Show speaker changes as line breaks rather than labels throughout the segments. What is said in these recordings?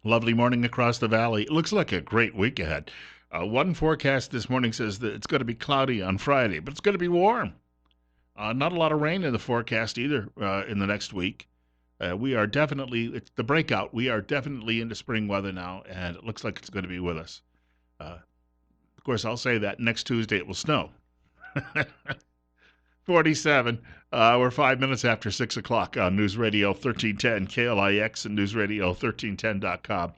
Lovely morning across the valley. It looks like a great week ahead. One forecast this morning says that it's going to be cloudy on Friday, but it's going to be warm. Not a lot of rain in the forecast either in the next week. We are definitely, it's the breakout. We are definitely into spring weather now, and it looks like it's going to be with us. Of course, I'll say that next Tuesday it will snow. 47. We're 5 minutes after 6 o'clock on News Radio 1310 KLIX and News Radio 1310.com.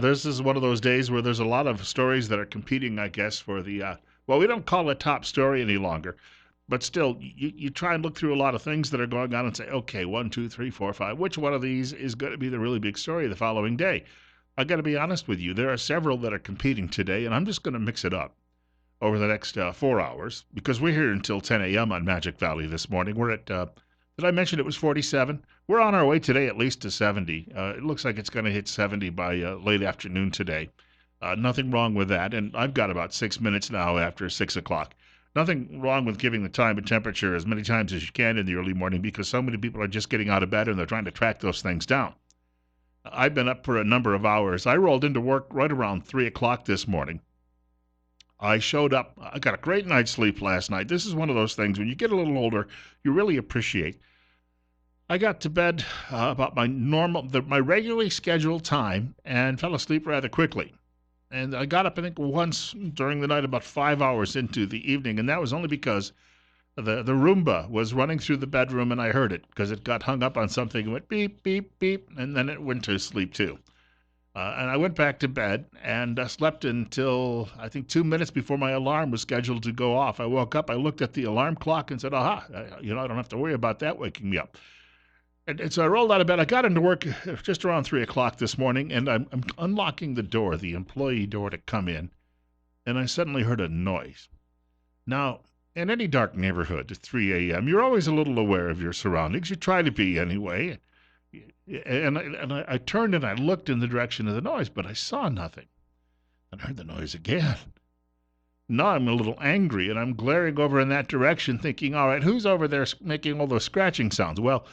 This is one of those days where there's a lot of stories that are competing, I guess, for the, well, we don't call it top story any longer, but still, you try and look through a lot of things that are going on and say, okay, one, two, three, four, five, which one of these is going to be the really big story the following day? I got to be honest with you, there are several that are competing today, and I'm just going to mix it up over the next 4 hours because we're here until 10 a.m. on Magic Valley this morning. We're at, did I mention it was 47? We're on our way today at least to 70. It looks like it's going to hit 70 by late afternoon today. Nothing wrong with that. And I've got about 6 minutes now after 6 o'clock. Nothing wrong with giving the time and temperature as many times as you can in the early morning because so many people are just getting out of bed and they're trying to track those things down. I've been up for a number of hours. I rolled into work right around 3 o'clock this morning. I showed up. I got a great night's sleep last night. This is one of those things when you get a little older, you really appreciate. I got to bed about my regularly scheduled time and fell asleep rather quickly. And I got up, I think, once during the night, about 5 hours into the evening, and that was only because the Roomba was running through the bedroom and I heard it because it got hung up on something and went beep, beep, beep, and then it went to sleep too. And I went back to bed and slept until I think 2 minutes before my alarm was scheduled to go off. I woke up, I looked at the alarm clock and said, aha, I don't have to worry about that waking me up. And so I rolled out of bed. I got into work just around 3 o'clock this morning, and I'm unlocking the door, the employee door to come in, and I suddenly heard a noise. Now, in any dark neighborhood at 3 a.m., you're always a little aware of your surroundings. You try to be anyway. And I turned and I looked in the direction of the noise, but I saw nothing. And I heard the noise again. Now I'm a little angry, and I'm glaring over in that direction, thinking, all right, who's over there making all those scratching sounds? Well,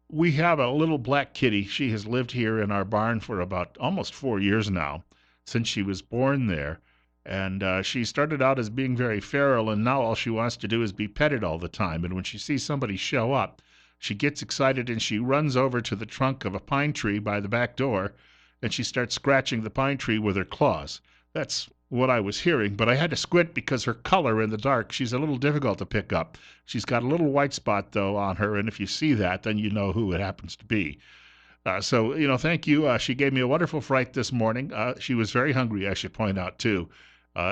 we have a little black kitty. She has lived here in our barn for about almost 4 years now, since she was born there. And she started out as being very feral, and now all she wants to do is be petted all the time. And when she sees somebody show up, she gets excited and she runs over to the trunk of a pine tree by the back door, and she starts scratching the pine tree with her claws. That's what I was hearing, but I had to squint because her color in the dark, she's a little difficult to pick up. She's got a little white spot, though, on her, and if you see that, then you know who it happens to be. Thank you. She gave me a wonderful fright this morning. She was very hungry, I should point out, too.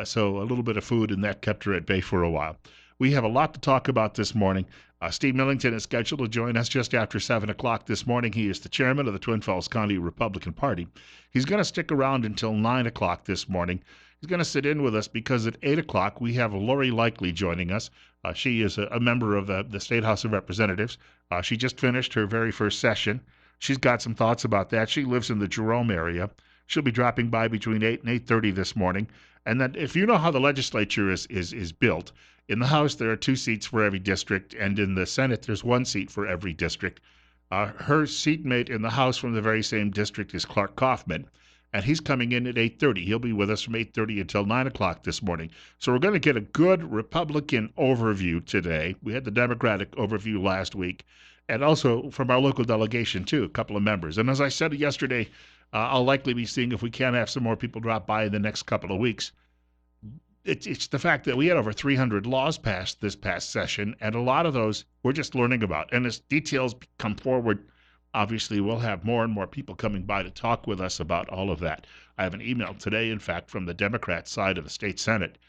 So a little bit of food, and that kept her at bay for a while. We have a lot to talk about this morning. Steve Millington is scheduled to join us just after 7 o'clock this morning. He is the chairman of the Twin Falls County Republican Party. He's going to stick around until 9 o'clock this morning. He's going to sit in with us because at 8 o'clock we have Lori Likely joining us. She is a member of the State House of Representatives. She just finished her very first session. She's got some thoughts about that. She lives in the Jerome area. She'll be dropping by between 8 and 8:30 this morning. And then if you know how the legislature is built, in the House there are 2 seats for every district, and in the Senate there's 1 seat for every district. Her seatmate in the House from the very same district is Clark Kaufman, and he's coming in at 8:30. He'll be with us from 8:30 until 9 o'clock this morning. So we're going to get a good Republican overview today. We had the Democratic overview last week, and also from our local delegation, too, a couple of members. And as I said yesterday, I'll likely be seeing if we can have some more people drop by in the next couple of weeks. It's the fact that we had over 300 laws passed this past session, and a lot of those we're just learning about. And as details come forward, obviously we'll have more and more people coming by to talk with us about all of that. I have an email today, in fact, from the Democrat side of the state Senate,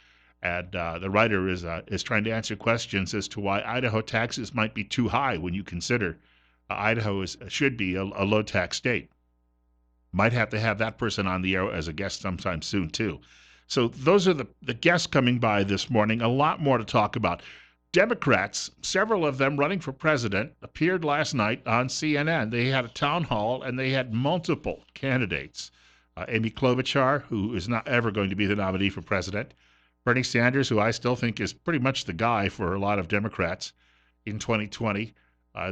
and the writer is trying to answer questions as to why Idaho taxes might be too high when you consider Idaho should be a low tax state. Might have to have that person on the air as a guest sometime soon, too. So those are the guests coming by this morning. A lot more to talk about. Democrats, several of them running for president, appeared last night on CNN. They had a town hall, and they had multiple candidates. Amy Klobuchar, who is not ever going to be the nominee for president. Bernie Sanders, who I still think is pretty much the guy for a lot of Democrats in 2020.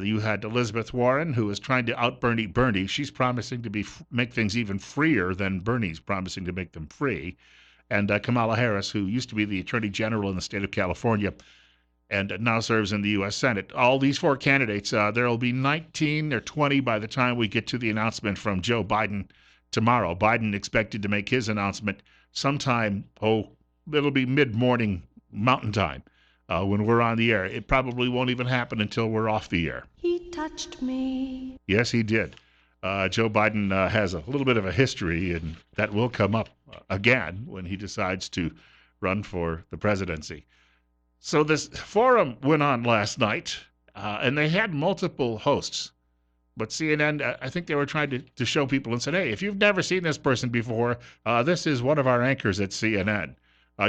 You had Elizabeth Warren, who is trying to out-Bernie Bernie. She's promising to make things even freer than Bernie's promising to make them free. And Kamala Harris, who used to be the Attorney General in the state of California and now serves in the U.S. Senate. All these four candidates, there will be 19 or 20 by the time we get to the announcement from Joe Biden tomorrow. Biden expected to make his announcement sometime, it'll be mid-morning Mountain Time. When we're on the air. It probably won't even happen until we're off the air.
He touched me.
Yes, he did. Joe Biden has a little bit of a history, and that will come up again when he decides to run for the presidency. So this forum went on last night, and they had multiple hosts. But CNN, I think they were trying to show people and said, hey, if you've never seen this person before, this is one of our anchors at CNN.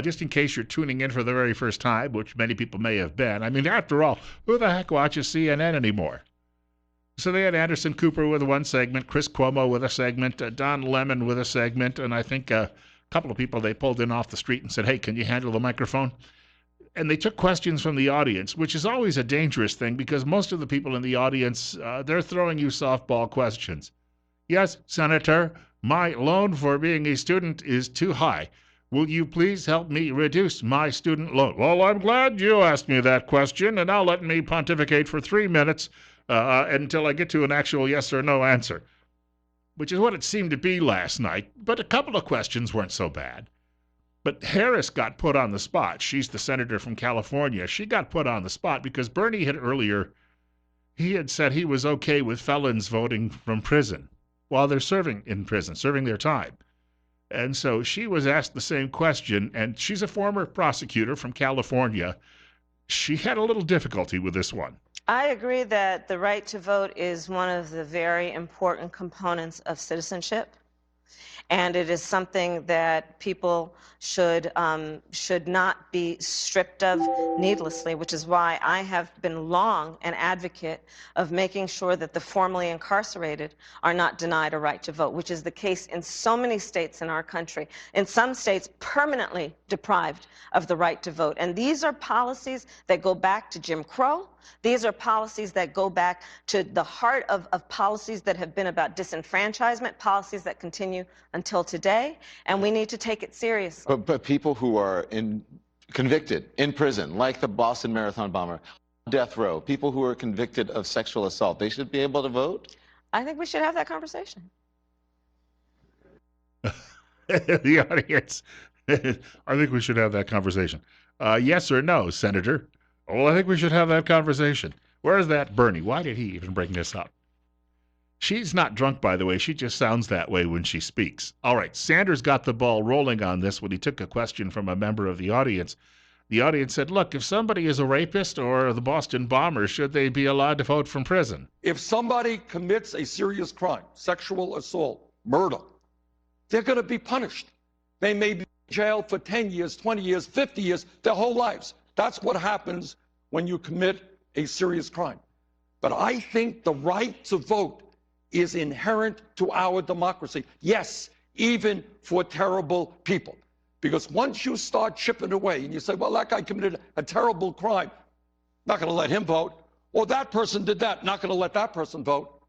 Just in case you're tuning in for the very first time, which many people may have been. I mean, after all, who the heck watches CNN anymore? So they had Anderson Cooper with one segment, Chris Cuomo with a segment, Don Lemon with a segment, and I think a couple of people they pulled in off the street and said, hey, can you handle the microphone? And they took questions from the audience, which is always a dangerous thing because most of the people in the audience, they're throwing you softball questions. Yes, Senator, my loan for being a student is too high. Will you please help me reduce my student loan? Well, I'm glad you asked me that question, and now let me pontificate for 3 minutes until I get to an actual yes or no answer, which is what it seemed to be last night. But a couple of questions weren't so bad. But Harris got put on the spot. She's the senator from California. She got put on the spot because Bernie had earlier, he had said he was okay with felons voting from prison while they're serving in prison, serving their time. And so she was asked the same question, and she's a former prosecutor from California. She had a little difficulty with this one.
I agree that the right to vote is one of the very important components of citizenship. And it is something that people should not be stripped of needlessly, which is why I have been long an advocate of making sure that the formerly incarcerated are not denied a right to vote, which is the case in so many states in our country. In some states, permanently deprived of the right to vote. And these are policies that go back to Jim Crow. These are policies that go back to the heart of policies that have been about disenfranchisement, policies that continue until today, and we need to take it seriously.
But people who are convicted in prison, like the Boston Marathon bomber, death row, people who are convicted of sexual assault, they should be able to vote?
I think we should have that conversation.
The audience, I think we should have that conversation. Yes or no, Senator? Well, I think we should have that conversation. Where's that Bernie? Why did he even bring this up? She's not drunk, by the way. She just sounds that way when she speaks. All right, Sanders got the ball rolling on this when he took a question from a member of the audience. The audience said, look, if somebody is a rapist or the Boston bomber, should they be allowed to vote from prison?
If somebody commits a serious crime, sexual assault, murder, they're going to be punished. They may be in jail for 10 years, 20 years, 50 years, their whole lives. That's what happens when you commit a serious crime. But I think the right to vote is inherent to our democracy. Yes, even for terrible people. Because once you start chipping away and you say, well, that guy committed a terrible crime, not going to let him vote. Or that person did that, not going to let that person vote.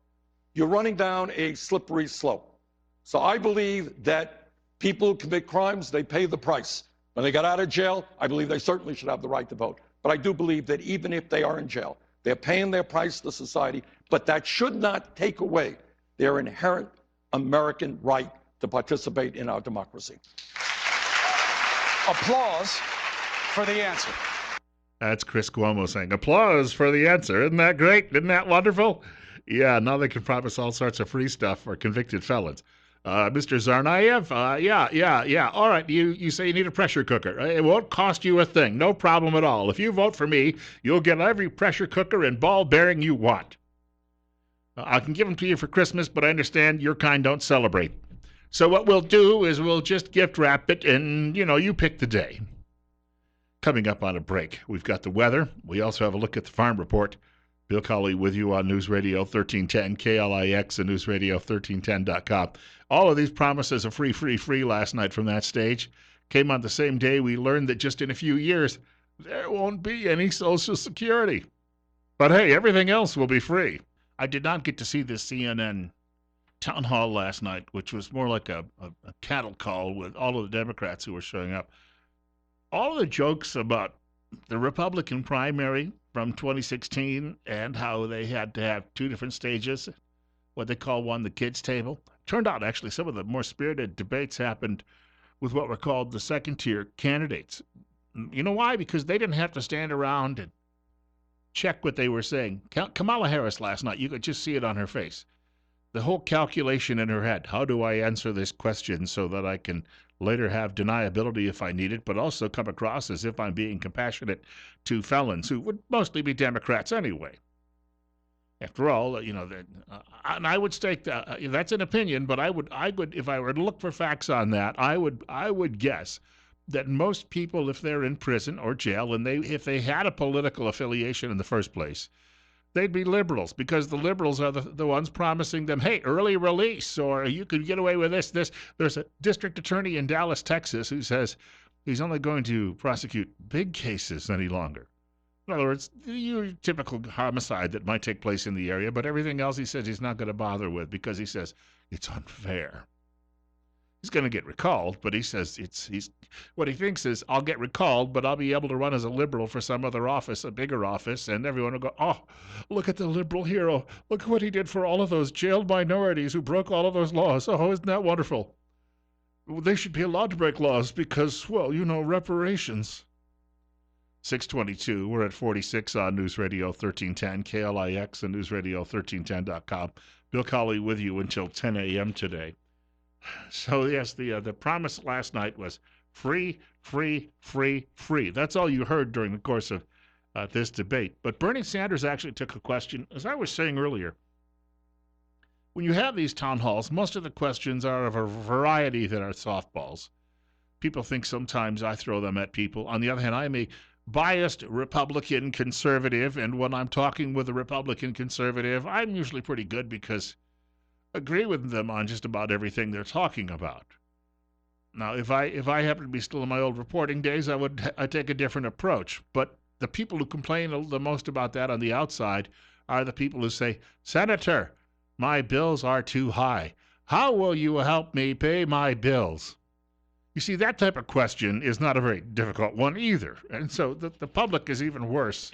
You're running down a slippery slope. So I believe that people who commit crimes, they pay the price. When they got out of jail, I believe they certainly should have the right to vote. But I do believe that even if they are in jail, they're paying their price to society, but that should not take away their inherent American right to participate in our democracy.
Applause for the answer.
That's Chris Cuomo saying, applause for the answer. Isn't that great? Isn't that wonderful? Yeah, now they can promise all sorts of free stuff for convicted felons. Mr. Tsarnaev, yeah. All right, you say you need a pressure cooker. It won't cost you a thing. No problem at all. If you vote for me, you'll get every pressure cooker and ball bearing you want. I can give them to you for Christmas, but I understand your kind don't celebrate. So what we'll do is we'll just gift wrap it and, you pick the day. Coming up on a break, we've got the weather. We also have a look at the farm report. Bill Colley with you on News Radio 1310, KLIX, and NewsRadio1310.com. All of these promises of free last night from that stage came on the same day we learned that just in a few years, there won't be any Social Security. But hey, everything else will be free. I did not get to see the CNN town hall last night, which was more like a cattle call with all of the Democrats who were showing up. All of the jokes about the Republican primary from 2016 and how they had to have two different stages, what they call one the kids' table. Turned out, actually, some of the more spirited debates happened with what were called the second-tier candidates. You know why? Because they didn't have to stand around and check what they were saying. Kamala Harris last night, you could just see it on her face. The whole calculation in her head. How do I answer this question so that I can later have deniability if I need it, but also come across as if I'm being compassionate to felons who would mostly be Democrats anyway? After all, and I would stake that. That's an opinion, but I would, if I were to look for facts on that, I would guess that most people, if they're in prison or jail, and if they had a political affiliation in the first place, they'd be liberals, because the liberals are the ones promising them, hey, early release, or you could get away with this. There's a district attorney in Dallas, Texas, who says he's only going to prosecute big cases any longer. In other words, your typical homicide that might take place in the area, but everything else he says he's not going to bother with because he says it's unfair. He's going to get recalled, but he says what he thinks is, I'll get recalled, but I'll be able to run as a liberal for some other office, a bigger office, and everyone will go, oh, look at the liberal hero. Look what he did for all of those jailed minorities who broke all of those laws. Oh, isn't that wonderful? Well, they should be allowed to break laws because, well, reparations. 622, we're at 46 on News Radio 1310, KLIX and newsradio1310.com. Bill Colley with you until 10 a.m. today. So, yes, the promise last night was free, free, free, free. That's all you heard during the course of this debate. But Bernie Sanders actually took a question. As I was saying earlier, when you have these town halls, most of the questions are of a variety that are softballs. People think sometimes I throw them at people. On the other hand, I'm a biased Republican conservative, and when I'm talking with a Republican conservative, I'm usually pretty good because I agree with them on just about everything they're talking about. Now, if I happen to be still in my old reporting days, I'd take a different approach. But the people who complain the most about that on the outside are the people who say, Senator, my bills are too high. How will you help me pay my bills? You see, that type of question is not a very difficult one either. And so the public is even worse.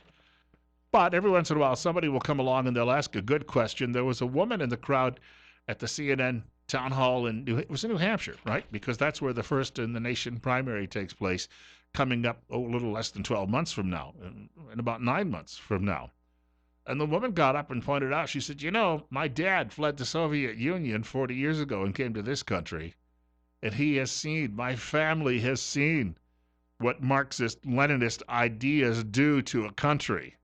But every once in a while, somebody will come along and they'll ask a good question. There was a woman in the crowd at the CNN town hall it was in New Hampshire, right? Because that's where the first in the nation primary takes place, coming up a little less than 12 months from now, in about 9 months from now. And the woman got up and pointed out, she said, my dad fled the Soviet Union 40 years ago and came to this country. And my family has seen what Marxist-Leninist ideas do to a country.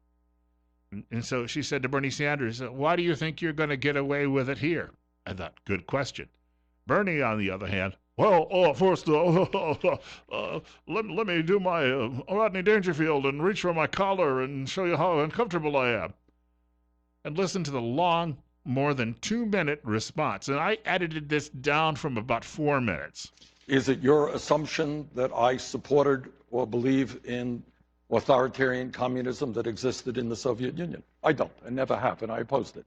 And so she said to Bernie Sanders, why do you think you're going to get away with it here? I thought, good question. Bernie, on the other hand, first, let me do my Rodney Dangerfield and reach for my collar and show you how uncomfortable I am. And listen to the long, more than 2-minute response. And I edited this down from about 4 minutes.
Is it your assumption that I supported or believe in authoritarian communism that existed in the Soviet Union? I don't. I never have, and I opposed it.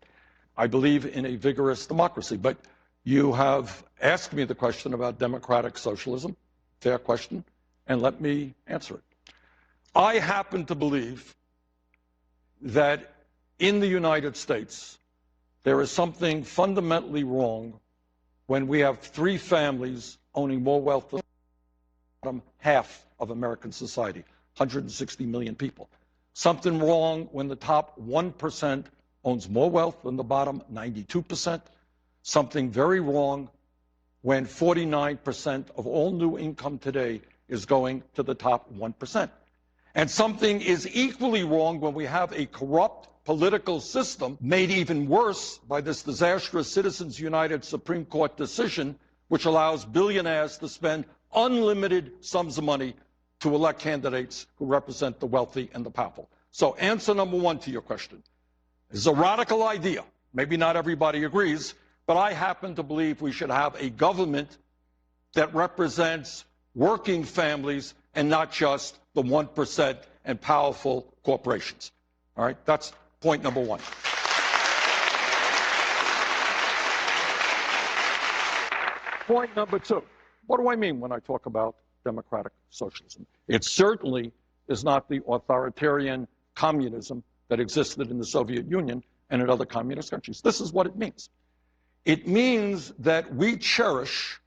I believe in a vigorous democracy. But you have asked me the question about democratic socialism, fair question, and let me answer it. I happen to believe that in the United States, there is something fundamentally wrong when we have 3 families owning more wealth than the bottom half of American society, 160 million people. Something wrong when the top 1% owns more wealth than the bottom 92%. Something very wrong when 49% of all new income today is going to the top 1%. And something is equally wrong when we have a corrupt political system made even worse by this disastrous Citizens United Supreme Court decision, which allows billionaires to spend unlimited sums of money to elect candidates who represent the wealthy and the powerful. So answer number 1 to your question is a radical idea. Maybe not everybody agrees, but I happen to believe we should have a government that represents working families and not just the 1% and powerful corporations. All right, that's Point number one. Point number two. What do I mean when I talk about democratic socialism? It certainly is not the authoritarian communism that existed in the Soviet Union and in other communist countries. This is what it means. It means that we cherish,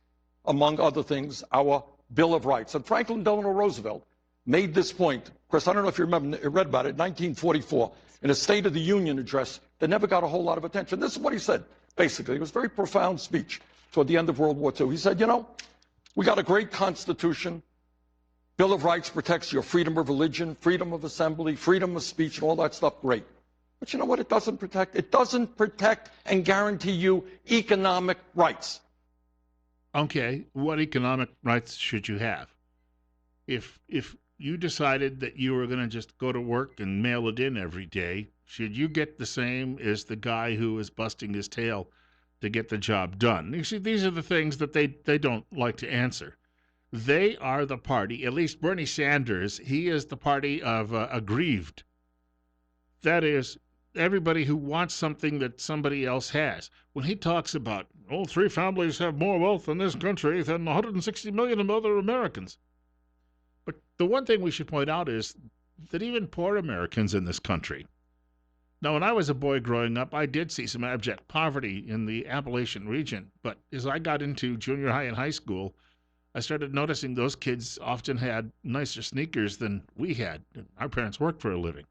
among other things, our Bill of Rights. And Franklin Delano Roosevelt made this point. Chris, I don't know if you remember, read about it, 1944, in a State of the Union address that never got a whole lot of attention. This is what he said, basically. It was a very profound speech toward the end of World War II. He said, you know, we got a great Constitution. Bill of Rights protects your freedom of religion, freedom of assembly, freedom of speech, and all that stuff. Great. But you know what it doesn't protect? It doesn't protect and guarantee you economic rights.
Okay, what economic rights should you have? If you decided that you were going to just go to work and mail it in every day, should you get the same as the guy who is busting his tail to get the job done? You see, these are the things that they don't like to answer. They are the party, at least Bernie Sanders, he is the party of aggrieved. That is, everybody who wants something that somebody else has. When he talks about, oh, 3 families have more wealth in this country than 160 million of other Americans. But the one thing we should point out is that even poor Americans in this country. Now, when I was a boy growing up, I did see some abject poverty in the Appalachian region. But as I got into junior high and high school, I started noticing those kids often had nicer sneakers than we had. Our parents worked for a living.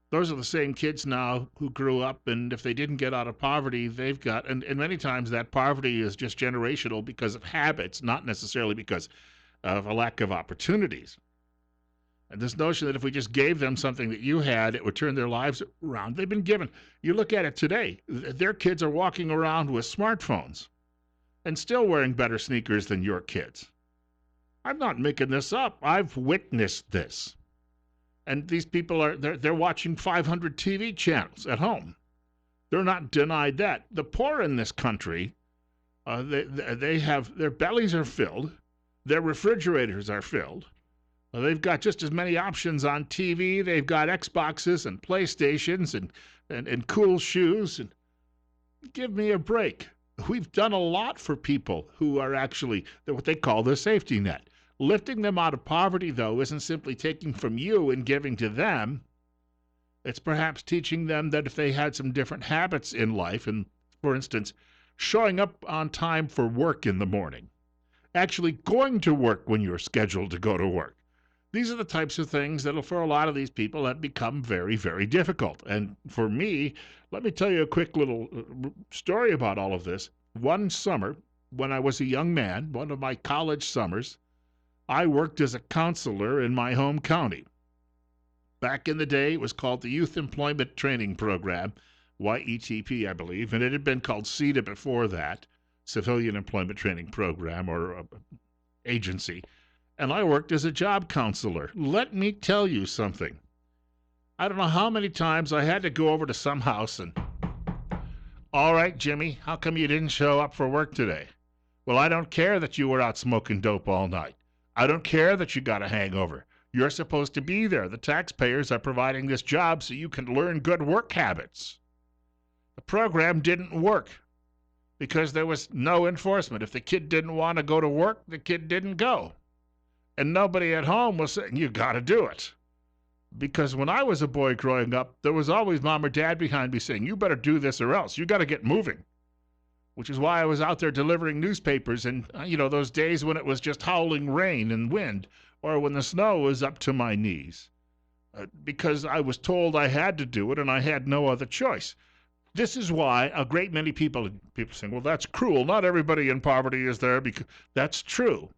Those are the same kids now who grew up, and if they didn't get out of poverty, they've got, and many times that poverty is just generational because of habits, not necessarily because of a lack of opportunities. And this notion that if we just gave them something that you had, it would turn their lives around. They've been given, you look at it today, their kids are walking around with smartphones and still wearing better sneakers than your kids. I'm not making this up. I've witnessed this. And these people they're watching 500 TV channels at home. They're not denied that. The poor in this country, they have, their bellies are filled, their refrigerators are filled. They've got just as many options on TV. They've got Xboxes and PlayStations and cool shoes. And give me a break. We've done a lot for people who are actually what they call the safety net. Lifting them out of poverty, though, isn't simply taking from you and giving to them. It's perhaps teaching them that if they had some different habits in life, and, for instance, showing up on time for work in the morning, actually going to work when you're scheduled to go to work. These are the types of things that, for a lot of these people, have become very, very difficult. And for me, let me tell you a quick little story about all of this. One summer, when I was a young man, one of my college summers, I worked as a counselor in my home county. Back in the day, it was called the Youth Employment Training Program, YETP, I believe, and it had been called CETA before that, Civilian Employment Training Program or agency. And I worked as a job counselor. Let me tell you something. I don't know how many times I had to go over to some house and, all right, Jimmy, how come you didn't show up for work today? Well, I don't care that you were out smoking dope all night. I don't care that you got a hangover. You're supposed to be there. The taxpayers are providing this job so you can learn good work habits. The program didn't work because there was no enforcement. If the kid didn't want to go to work, the kid didn't go. And nobody at home was saying, you got to do it. Because when I was a boy growing up, there was always mom or dad behind me saying, you better do this or else. You got to get moving. Which is why I was out there delivering newspapers and, those days when it was just howling rain and wind, or when the snow was up to my knees. Because I was told I had to do it and I had no other choice. This is why a great many people saying, well, that's cruel. Not everybody in poverty is there. Because that's true.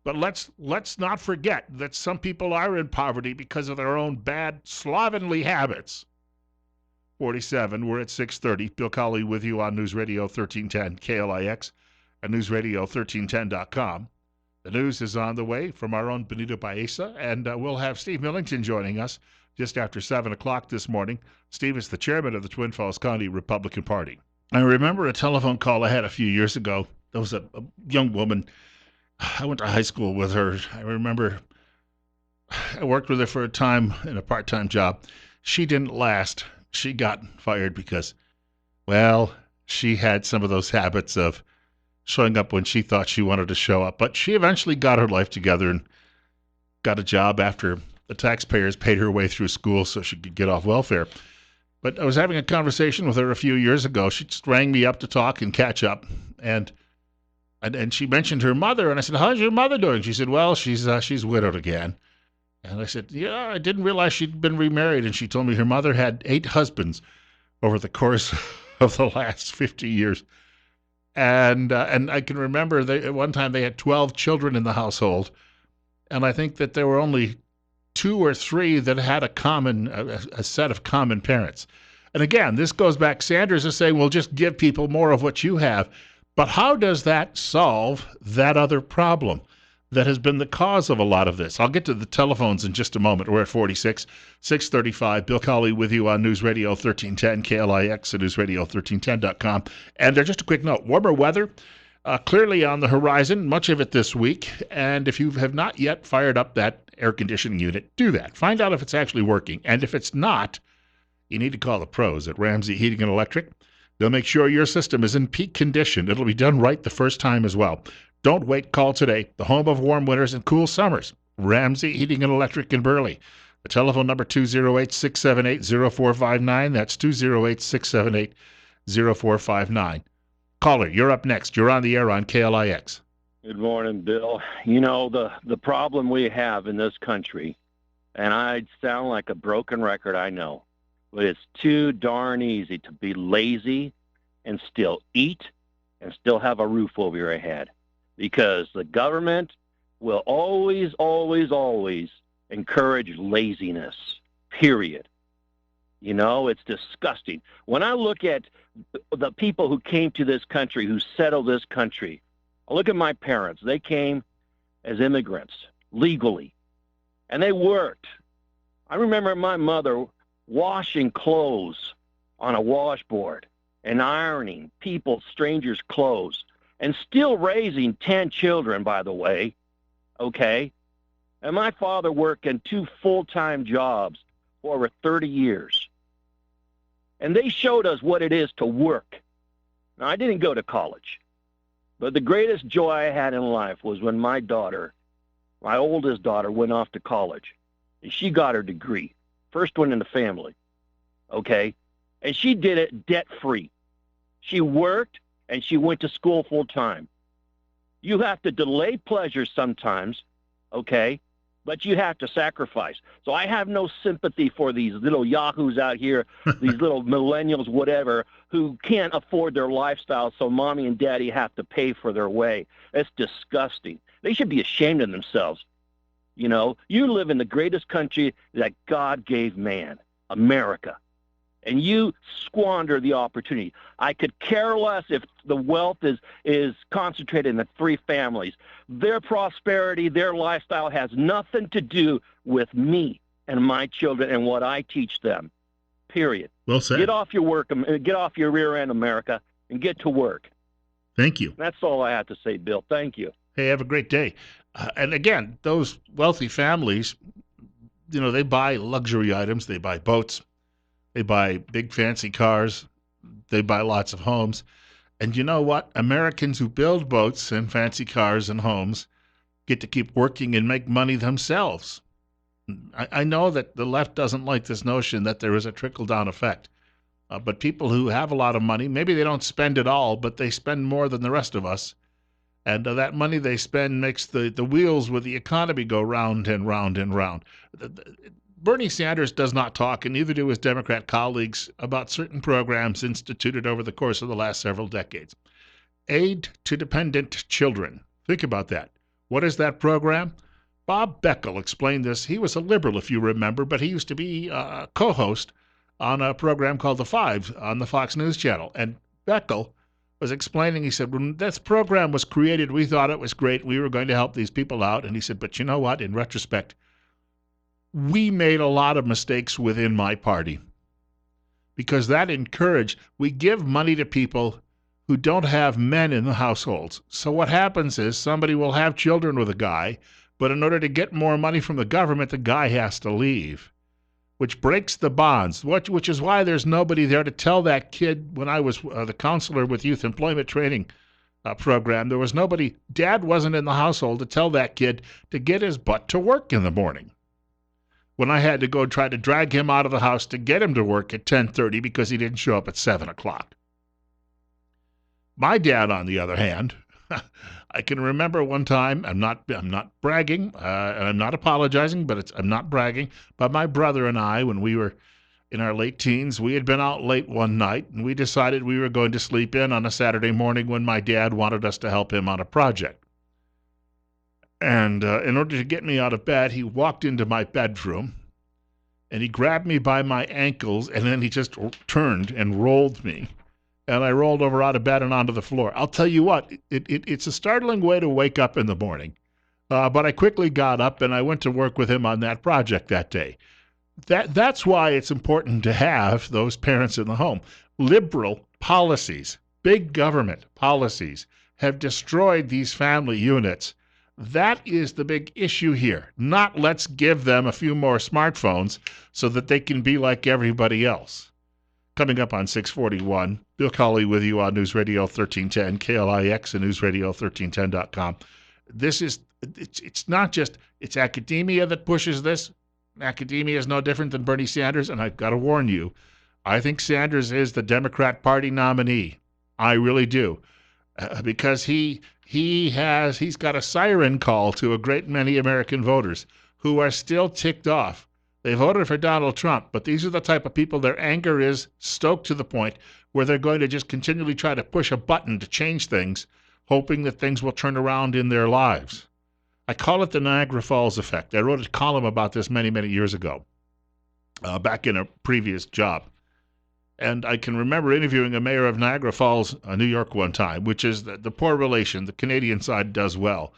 But let's not forget that some people are in poverty because of their own bad, slovenly habits. 47, we're at 6:30. Bill Colley with you on News Radio 1310 KLIX and newsradio1310.com. The news is on the way from our own Benito Baeza, and we'll have Steve Millington joining us just after 7 o'clock this morning. Steve is the chairman of the Twin Falls County Republican Party. I remember a telephone call I had a few years ago. There was a young woman. I went to high school with her. I remember I worked with her for a time in a part-time job. She didn't last. she got fired because, well, she had some of those habits of showing up when she thought she wanted to show up. But she eventually got her life together and got a job after the taxpayers paid her way through school so she could get off welfare. But I was having a conversation with her a few years ago. She just rang me up to talk and catch up. And she mentioned her mother. And I said, how's your mother doing? She said, well, she's widowed again. And I said, yeah, I didn't realize she'd been remarried. And she told me her mother had 8 husbands over the course of the last 50 years. And I can remember at one time they had 12 children in the household. And I think that there were only 2 or 3 that had a set of common parents. And again, this goes back. Sanders is saying, well, just give people more of what you have. But how does that solve that other problem that has been the cause of a lot of this? I'll get to the telephones in just a moment. We're at 46, 635. Bill Colley with you on News Radio 1310, KLIX and newsradio1310.com. And there's just a quick note. Warmer weather clearly on the horizon, much of it this week. And if you have not yet fired up that air conditioning unit, do that. Find out if it's actually working. And if it's not, you need to call the pros at Ramsey Heating and Electric. They'll make sure your system is in peak condition. It'll be done right the first time as well. Don't wait. Call today. The home of warm winters and cool summers. Ramsey Heating and Electric in Burley. The telephone number 208-678-0459. That's 208-678-0459. Caller, you're up next. You're on the air on KLIX.
Good morning, Bill. You know, the problem we have in this country, and I sound like a broken record, I know, but it's too darn easy to be lazy and still eat and still have a roof over your head, because the government will always, always, always encourage laziness, period. You know, it's disgusting. When I look at the people who came to this country, who settled this country, I look at my parents. They came as immigrants, legally, and they worked. I remember my mother washing clothes on a washboard and ironing strangers' clothes, and still raising 10 children, by the way, okay? And my father worked in 2 full-time jobs for over 30 years. And they showed us what it is to work. Now, I didn't go to college, but the greatest joy I had in life was when my daughter, my oldest daughter, went off to college, and she got her degree, first one in the family, okay? And she did it debt-free. She worked, and she went to school full-time. You have to delay pleasure sometimes, okay? But you have to sacrifice. So I have no sympathy for these little yahoos out here, these little millennials, whatever, who can't afford their lifestyle, so mommy and daddy have to pay for their way. It's disgusting. They should be ashamed of themselves. You know, you live in the greatest country that God gave man, America, and you squander the opportunity. I could care less if the wealth is concentrated in the 3 families. Their prosperity, their lifestyle has nothing to do with me and my children and what I teach them, period.
Well said.
Get off your rear end, America, and get to work.
Thank you.
That's all I have to say, Bill. Thank you.
Hey, have a great day. And again, those wealthy families, you know, they buy luxury items. They buy boats. They buy big fancy cars. They buy lots of homes. And you know what? Americans who build boats and fancy cars and homes get to keep working and make money themselves. I know that the left doesn't like this notion that there is a trickle-down effect. But people who have a lot of money, maybe they don't spend it all, but they spend more than the rest of us. And that money they spend makes the wheels with the economy go round and round and round. Bernie Sanders does not talk, and neither do his Democrat colleagues, about certain programs instituted over the course of the last several decades. Aid to dependent children. Think about that. What is that program? Bob Beckel explained this. He was a liberal, if you remember, but he used to be a co-host on a program called The Five on the Fox News Channel. And Beckel was explaining, he said, when this program was created, we thought it was great. We were going to help these people out. And he said, but you know what? In retrospect, we made a lot of mistakes within my party because that encouraged, we give money to people who don't have men in the households. So what happens is somebody will have children with a guy, but in order to get more money from the government, the guy has to leave. which breaks the bonds, which is why there's nobody there to tell that kid. When I was the counselor with youth employment training program, there was nobody, dad wasn't in the household to tell that kid to get his butt to work in the morning. When I had to go try to drag him out of the house to get him to work at 10:30 because he didn't show up at 7 o'clock. My dad, on the other hand, I can remember one time, I'm not bragging, and I'm not apologizing, but I'm not bragging, but my brother and I, when we were in our late teens, we had been out late one night, and we decided we were going to sleep in on a Saturday morning when my dad wanted us to help him on a project. And in order to get me out of bed, he walked into my bedroom, and he grabbed me by my ankles, and then he just turned and rolled me. And I rolled over out of bed and onto the floor. I'll tell you what, it's a startling way to wake up in the morning. But I quickly got up and I went to work with him on that project that day. That's why it's important to have those parents in the home. Liberal policies, big government policies have destroyed these family units. That is the big issue here. Not let's give them a few more smartphones so that they can be like everybody else. Coming up on 641, Bill Colley with you on News Radio 1310, KLIX and newsradio1310.com. It's not just, it's academia that pushes this. Academia is no different than Bernie Sanders, and I've got to warn you, I think Sanders is the Democrat Party nominee. I really do. Because he's got a siren call to a great many American voters who are still ticked off. They voted for Donald Trump, but these are the type of people their anger is stoked to the point where they're going to just continually try to push a button to change things, hoping that things will turn around in their lives. I call it the Niagara Falls effect. I wrote a column about this many, many years ago, back in a previous job. And I can remember interviewing a mayor of Niagara Falls, New York, one time, which is the poor relation. The Canadian side does well.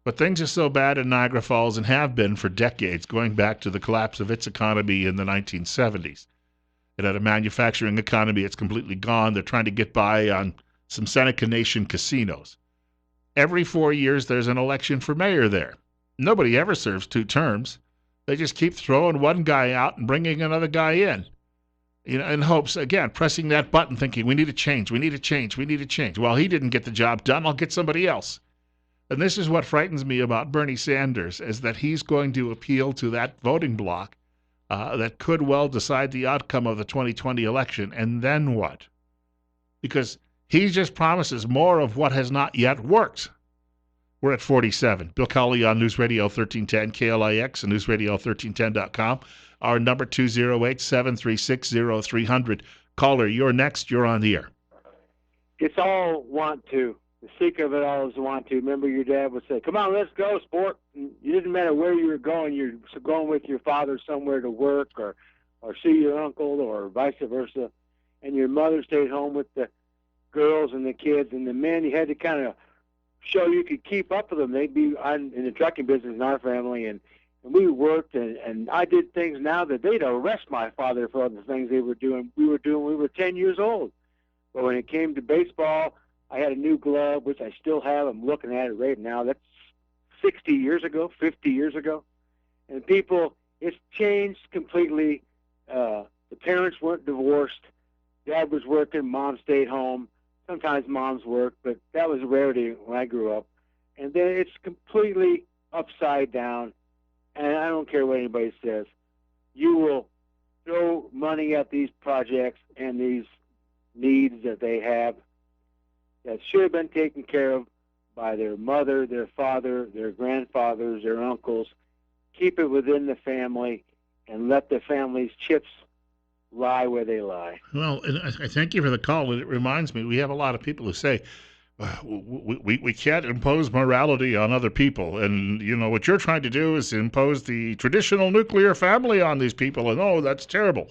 But things are so bad in Niagara Falls and have been for decades, going back to the collapse of its economy in the 1970s. It had a manufacturing economy. It's completely gone. They're trying to get by on some Seneca Nation casinos. Every 4 years, there's an election for mayor there. Nobody ever serves 2 terms. They just keep throwing one guy out and bringing another guy in. In hopes, again, pressing that button, thinking, we need a change, we need a change, we need a change. Well, he didn't get the job done. I'll get somebody else. And this is what frightens me about Bernie Sanders, is that he's going to appeal to that voting bloc that could well decide the outcome of the 2020 election. And then what? Because he just promises more of what has not yet worked. We're at 47. Bill Colley on News Radio 1310, KLIX and newsradio1310.com. Our number 208-736-0300. Caller, you're next. You're on the air.
It's all want to. The secret of it all is want to. Remember, your dad would say, come on, let's go, sport. And it didn't matter where you were going. You're going with your father somewhere to work or see your uncle or vice versa. And your mother stayed home with the girls and the kids. And the men, you had to kind of show you could keep up with them. They'd be in the trucking business in our family. And we worked, and I did things now that they'd arrest my father for other things they were doing. We were 10 years old. But when it came to baseball, I had a new glove, which I still have. I'm looking at it right now. That's 60 years ago, 50 years ago. And people, it's changed completely. The parents weren't divorced. Dad was working. Mom stayed home. Sometimes moms worked, but that was a rarity when I grew up. And then it's completely upside down. And I don't care what anybody says. You will throw money at these projects and these needs that they have that should have been taken care of by their mother, their father, their grandfathers, their uncles. Keep it within the family and let the family's chips lie where they lie.
Well, and I thank you for the call. And it reminds me, we have a lot of people who say, we can't impose morality on other people. And, what you're trying to do is impose the traditional nuclear family on these people. And, oh, that's terrible.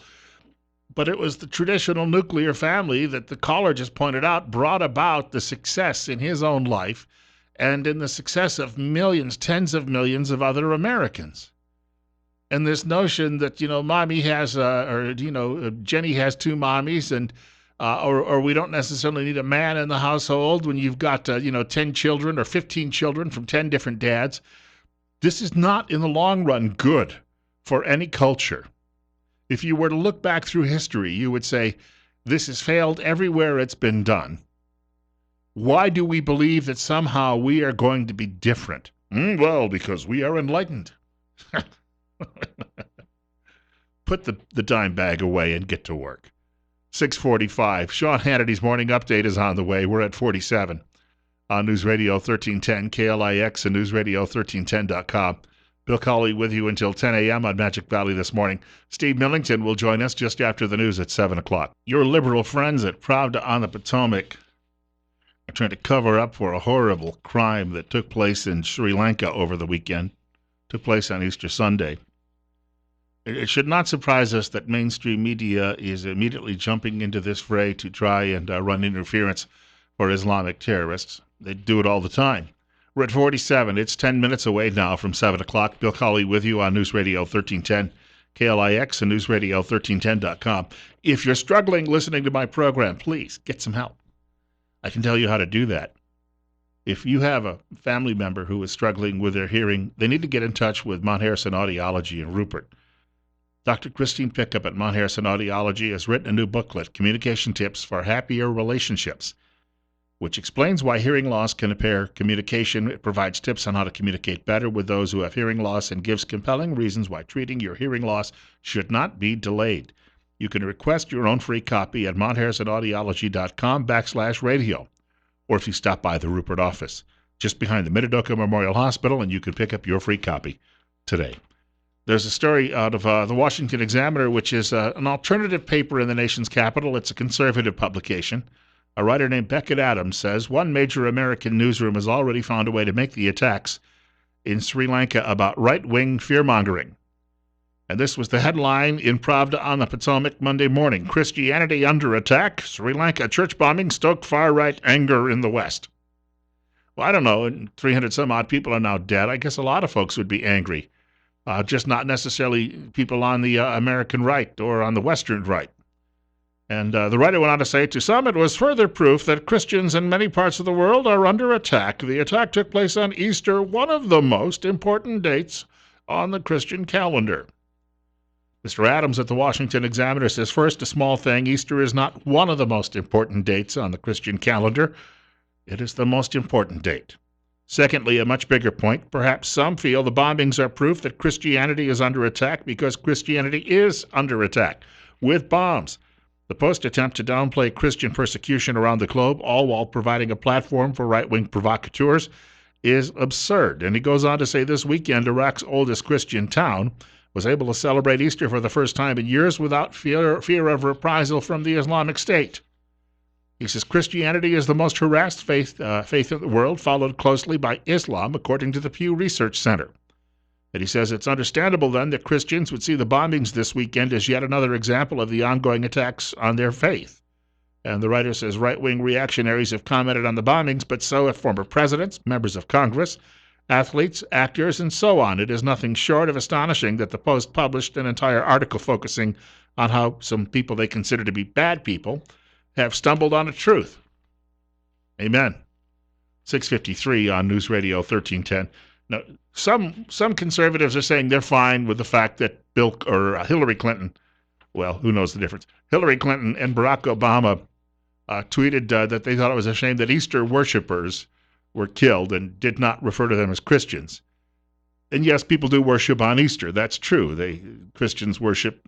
But it was the traditional nuclear family that the caller just pointed out brought about the success in his own life and in the success of millions, tens of millions of other Americans. And this notion that, mommy has, Jenny has 2 mommies and, or we don't necessarily need a man in the household when you've got, 10 children or 15 children from 10 different dads. This is not in the long run good for any culture. If you were to look back through history, you would say, this has failed everywhere it's been done. Why do we believe that somehow we are going to be different? Well, because we are enlightened. Put the dime bag away and get to work. 6:45. Sean Hannity's Morning Update is on the way. We're at 47 on News Radio 1310, KLIX, and newsradio1310.com. Bill Colley with you until 10 a.m. on Magic Valley this morning. Steve Millington will join us just after the news at 7 o'clock. Your liberal friends at Pravda on the Potomac are trying to cover up for a horrible crime that took place in Sri Lanka over the weekend. Took place on Easter Sunday. It should not surprise us that mainstream media is immediately jumping into this fray to try and run interference for Islamic terrorists. They do it all the time. We're at 47. It's 10 minutes away now from 7 o'clock. Bill Colley with you on News Radio 1310, KLIX, and newsradio1310.com. If you're struggling listening to my program, please get some help. I can tell you how to do that. If you have a family member who is struggling with their hearing, they need to get in touch with Mount Harrison Audiology in Rupert. Dr. Christine Pickup at Mount Harrison Audiology has written a new booklet, Communication Tips for Happier Relationships, which explains why hearing loss can impair communication. It provides tips on how to communicate better with those who have hearing loss and gives compelling reasons why treating your hearing loss should not be delayed. You can request your own free copy at mountharrisonaudiology.com/radio, or if you stop by the Rupert office, just behind the Minidoka Memorial Hospital, and you can pick up your free copy today. There's a story out of the Washington Examiner, which is an alternative paper in the nation's capital. It's a conservative publication. A writer named Beckett Adams says one major American newsroom has already found a way to make the attacks in Sri Lanka about right-wing fear-mongering. And this was the headline in Pravda on the Potomac Monday morning. Christianity under attack. Sri Lanka church bombing stoked far-right anger in the West. Well, I don't know. 300 some odd people are now dead. I guess a lot of folks would be angry. Just not necessarily people on the American right or on the Western right. And the writer went on to say, to some, it was further proof that Christians in many parts of the world are under attack. The attack took place on Easter, one of the most important dates on the Christian calendar. Mr. Adams at the Washington Examiner says, first, a small thing. Easter is not one of the most important dates on the Christian calendar. It is the most important date. Secondly, a much bigger point, perhaps some feel the bombings are proof that Christianity is under attack because Christianity is under attack with bombs. The Post attempt to downplay Christian persecution around the globe, all while providing a platform for right-wing provocateurs, is absurd. And he goes on to say this weekend, Iraq's oldest Christian town was able to celebrate Easter for the first time in years without fear of reprisal from the Islamic State. He says Christianity is the most harassed faith in the world, followed closely by Islam, according to the Pew Research Center. And he says it's understandable then that Christians would see the bombings this weekend as yet another example of the ongoing attacks on their faith. And the writer says right-wing reactionaries have commented on the bombings, but so have former presidents, members of Congress, athletes, actors, and so on. It is nothing short of astonishing that the Post published an entire article focusing on how some people they consider to be bad people have stumbled on a truth. Amen. 6:53 on News Radio 1310. Now, some conservatives are saying they're fine with the fact that Hillary Clinton, well, who knows the difference? Hillary Clinton and Barack Obama tweeted that they thought it was a shame that Easter worshipers were killed and did not refer to them as Christians. And yes, people do worship on Easter. That's true. Christians worship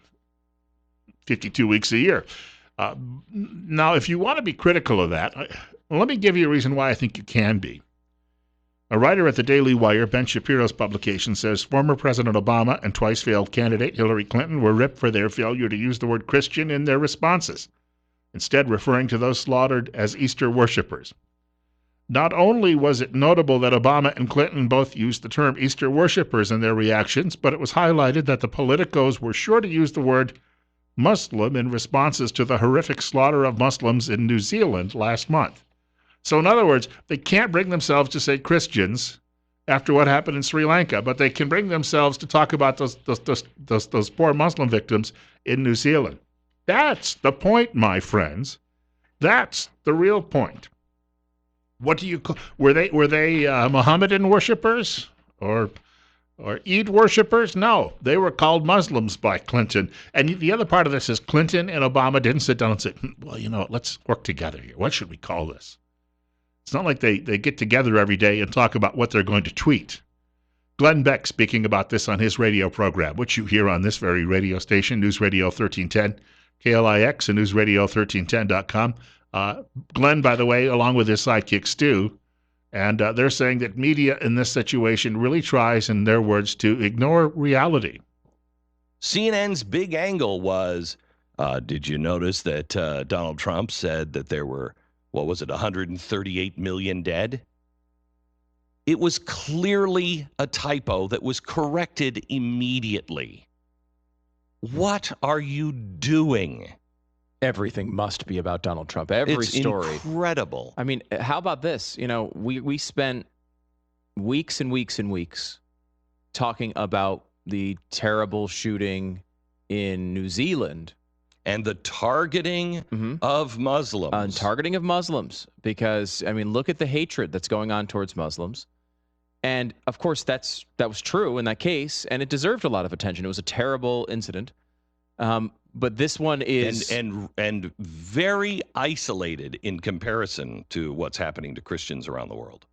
52 weeks a year. Now, if you want to be critical of that, let me give you a reason why I think you can be. A writer at the Daily Wire, Ben Shapiro's publication, says former President Obama and twice failed candidate Hillary Clinton were ripped for their failure to use the word Christian in their responses, instead referring to those slaughtered as Easter worshipers. Not only was it notable that Obama and Clinton both used the term Easter worshipers in their reactions, but it was highlighted that the politicos were sure to use the word Muslim in responses to the horrific slaughter of Muslims in New Zealand last month. So in other words, they can't bring themselves to say Christians after what happened in Sri Lanka, but they can bring themselves to talk about those poor Muslim victims in New Zealand. That's the point, my friends. That's the real point. What do you call? Were they Mohammedan worshippers, or Or Eid worshippers? No, they were called Muslims by Clinton. And the other part of this is Clinton and Obama didn't sit down and say, well, you know what, let's work together here. What should we call this? It's not like they get together every day and talk about what they're going to tweet. Glenn Beck speaking about this on his radio program, which you hear on this very radio station, News Radio 1310, KLIX, and newsradio1310.com. Glenn, by the way, along with his sidekick Stu, and they're saying that media in this situation really tries, in their words, to ignore reality.
CNN's big angle was, did you notice that Donald Trump said that there were, 138 million dead? It was clearly a typo that was corrected immediately. What are you doing?
Everything must be about Donald Trump. Every story.
It's incredible.
I mean, how about this? We spent weeks and weeks and weeks talking about the terrible shooting in New Zealand.
And the targeting of Muslims.
Targeting of Muslims. Because, look at the hatred that's going on towards Muslims. And, of course, that was true in that case, and it deserved a lot of attention. It was a terrible incident. But this one is...
And very isolated in comparison to what's happening to Christians around the world.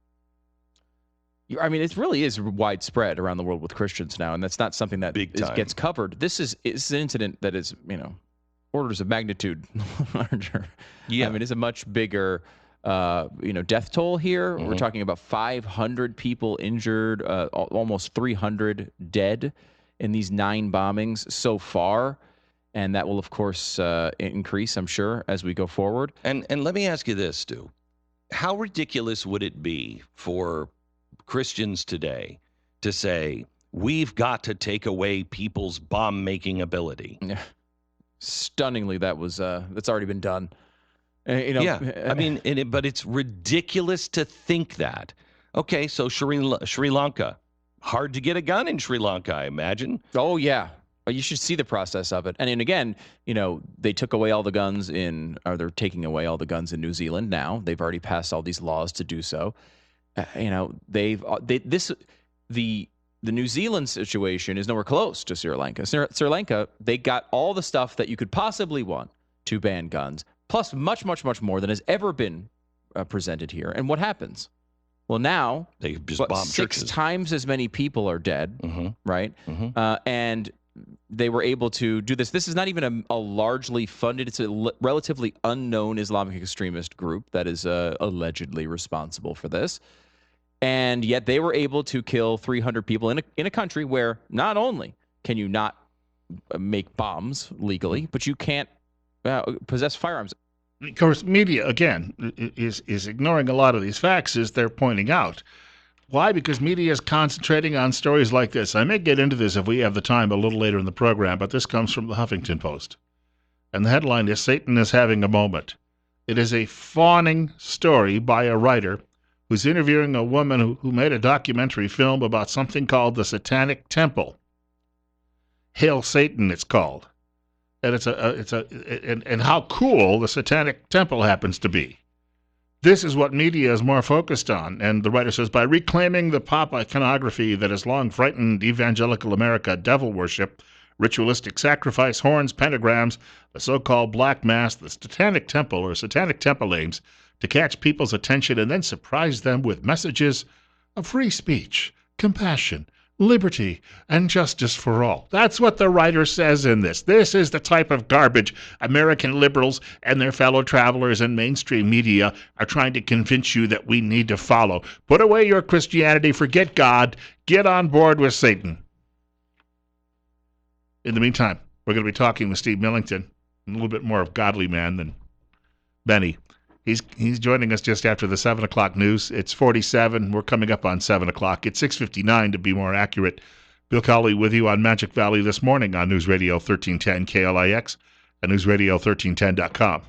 It really is widespread around the world with Christians now, and that's not something that gets covered. This is an incident that is, orders of magnitude larger.
Yeah.
It's a much bigger... death toll here. We're talking about 500 people injured, almost 300 dead in these 9 bombings so far. And that will, of course, increase, I'm sure, as we go forward.
And let me ask you this, Stu. How ridiculous would it be for Christians today to say, we've got to take away people's bomb-making ability?
Yeah. Stunningly, that's already been done.
Yeah, but it's ridiculous to think that. Okay, so Sri Lanka. Hard to get a gun in Sri Lanka, I imagine.
Oh, yeah. You should see the process of it. And again, they took away all the guns they're taking away all the guns in New Zealand now. They've already passed all these laws to do so. The New Zealand situation is nowhere close to Sri Lanka. Sri Lanka, they got all the stuff that you could possibly want to ban guns, plus much, much, much more than has ever been presented here. And what happens? Well, now
they just bomb
6 times as many people are dead, right? And they were able to do this. This is not even a largely funded, it's a relatively unknown Islamic extremist group that is allegedly responsible for this. And yet they were able to kill 300 people in a country where not only can you not make bombs legally, but you can't possess firearms.
Of course, media, again, is ignoring a lot of these facts as they're pointing out. Why? Because media is concentrating on stories like this. I may get into this if we have the time a little later in the program, but this comes from the Huffington Post. And the headline is, Satan is having a moment. It is a fawning story by a writer who's interviewing a woman who made a documentary film about something called the Satanic Temple. Hail Satan, it's called. And and how cool the Satanic Temple happens to be. This is what media is more focused on. And the writer says, by reclaiming the pop iconography that has long frightened evangelical America, devil worship, ritualistic sacrifice, horns, pentagrams, the so-called black mass, the Satanic Temple or Satanic Temple aims to catch people's attention and then surprise them with messages of free speech, compassion, liberty, and justice for all. That's what the writer says in this. This is the type of garbage American liberals and their fellow travelers in mainstream media are trying to convince you that we need to follow. Put away your Christianity, forget God, get on board with Satan. In the meantime, we're going to be talking with Steve Millington, a little bit more of godly man than Benny. He's joining us just after the 7 o'clock news. It's 47. We're coming up on 7 o'clock. It's 6:59 to be more accurate. Bill Colley with you on Magic Valley this morning on News Radio 1310 KLIX and newsradio1310.com.